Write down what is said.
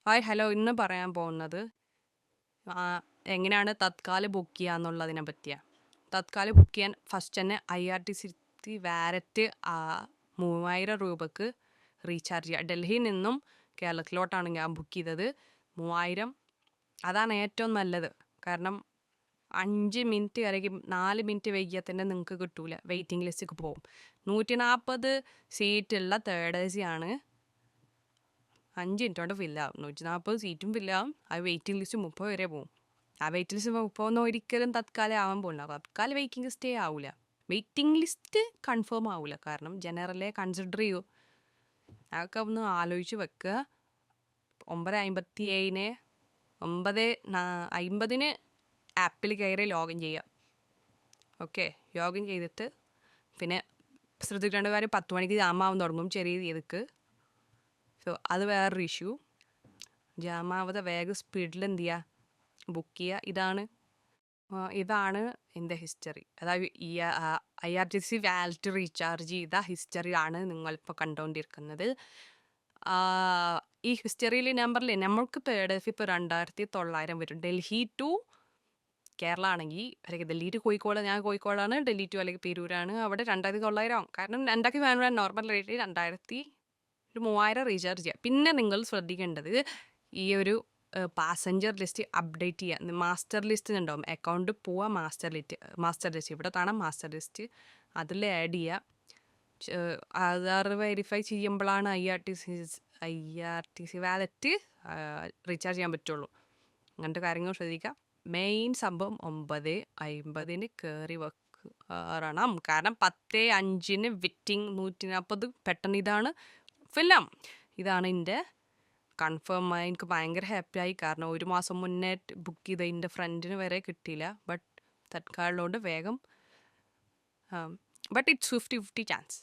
Hi hello ഇന്ന് പറയാൻ പോകുന്നത് എങ്ങനെയാണ് തത്കാൽ ബുക്ക് ചെയ്യുക എന്നുള്ളതിനെ പറ്റിയാണ്. തത്കാൽ ബുക്ക് ചെയ്യാൻ ഫസ്റ്റ് തന്നെ IRTC വാലറ്റ് 3000 രൂപക്ക് റീചാർജ് ചെയ്യുക. ഡൽഹിയിൽ നിന്നും കേരളത്തിലോട്ടാണ് ഞാൻ ബുക്ക് ചെയ്തത്. 3000 അതാണ് ഏറ്റവും നല്ലത്. കാരണം 5 മിനിറ്റ് അല്ലെങ്കിൽ 4 മിനിറ്റ് വൈകിയാൽ തന്നെ നിങ്ങൾക്ക് കിട്ടൂല, വെയിറ്റിംഗ് ലിസ്റ്റിലേക്ക് പോകും. 140 സീറ്റുള്ള തേർഡ് AC ആണ്. 5 മിനിറ്റ് കൊണ്ട് ഫില്ലാവും. 140 സീറ്റും ഫില്ലാവും. ആ വെയിറ്റിംഗ് ലിസ്റ്റ് 30 വരെ പോകും. ആ വെയിറ്റിംഗ് ലിസ്റ്റ് 30 ഒരിക്കലും തത്കാലം ആവാൻ പോകില്ല. തത്കാലം വെയിറ്റിംഗ് ലിസ്റ്റേ ആവില്ല. വെയിറ്റിംഗ് ലിസ്റ്റ് കൺഫേം ആവില്ല. കാരണം ജനറലെ കൺസിഡർ ചെയ്യൂ. അതൊക്കെ ഒന്ന് ആലോചിച്ച് വെക്കുക. 9:57 9:50 ആപ്പിൽ കയറി ലോഗിൻ ചെയ്യുക. ഓക്കെ, ലോഗിൻ ചെയ്തിട്ട് പിന്നെ ശ്രദ്ധിക്കേണ്ട കാര്യം 10 മണിക്ക് ജാമാവാൻ തുടങ്ങും ചെറിയ രീതിക്ക്. സോ അത് വേറൊരു ഇഷ്യൂ. ജാമാവാതെ വേഗം സ്പീഡിൽ എന്ത് ചെയ്യുക, ബുക്ക് ചെയ്യുക. ഇതാണ് എൻ്റെ ഹിസ്റ്ററി. അതായത് ഈ IRTC വാലറ്റ് റീചാർജ് ചെയ്ത ഹിസ്റ്ററിയാണ് നിങ്ങളിപ്പോൾ കണ്ടുകൊണ്ടിരിക്കുന്നത്. ഈ ഹിസ്റ്ററിയിൽ നമ്പറിൽ നമ്മൾക്ക് തേർഡ് AC ഇപ്പോൾ 2900 വരും. ഡൽഹി ടു കേരള ആണെങ്കിൽ, അല്ലെങ്കിൽ ഡൽഹി ടു കോഴിക്കോട്, ഞാൻ കോഴിക്കോടാണ്, ഡൽഹി ടു അല്ലെങ്കിൽ പേരൂരാണ്, അവിടെ 2900 ആവും. കാരണം 2500 നോർമൽ റേറ്റ്, 3000 റീചാർജ് ചെയ്യുക. പിന്നെ നിങ്ങൾ ശ്രദ്ധിക്കേണ്ടത് ഈ ഒരു പാസഞ്ചർ ലിസ്റ്റ് അപ്ഡേറ്റ് ചെയ്യുക. മാസ്റ്റർ ലിസ്റ്റ് ഉണ്ടാവും, അക്കൗണ്ട് പോവുക, മാസ്റ്റർ ലിസ്റ്റ് ഇവിടെ കാണാം. മാസ്റ്റർ ലിസ്റ്റ് അതിൽ ആഡ് ചെയ്യുക. ആധാർ വെരിഫൈ ചെയ്യുമ്പോഴാണ് IRTC വാലറ്റ് റീചാർജ് ചെയ്യാൻ പറ്റുള്ളൂ. അങ്ങനത്തെ കാര്യങ്ങൾ ശ്രദ്ധിക്കുക. മെയിൻ സംഭവം 9:50 കയറി വെക്കണം. കാരണം 10:05 വിറ്റിംഗ് 140 പെട്ടെന്ന് ഇതാണ് ഫില്ലാം. ഇതാണ് എൻ്റെ കൺഫേം ആയി. എനിക്ക് ഭയങ്കര ഹാപ്പിയായി. കാരണം 1 മാസം മുന്നേ ബുക്ക് ചെയ്ത എൻ്റെ ഫ്രണ്ടിന് വരെ കിട്ടിയില്ല. ബട്ട് തത്കാലിലോട്ട് വേഗം, ബട്ട് ഇറ്റ്സ് 50-50 ചാൻസ്.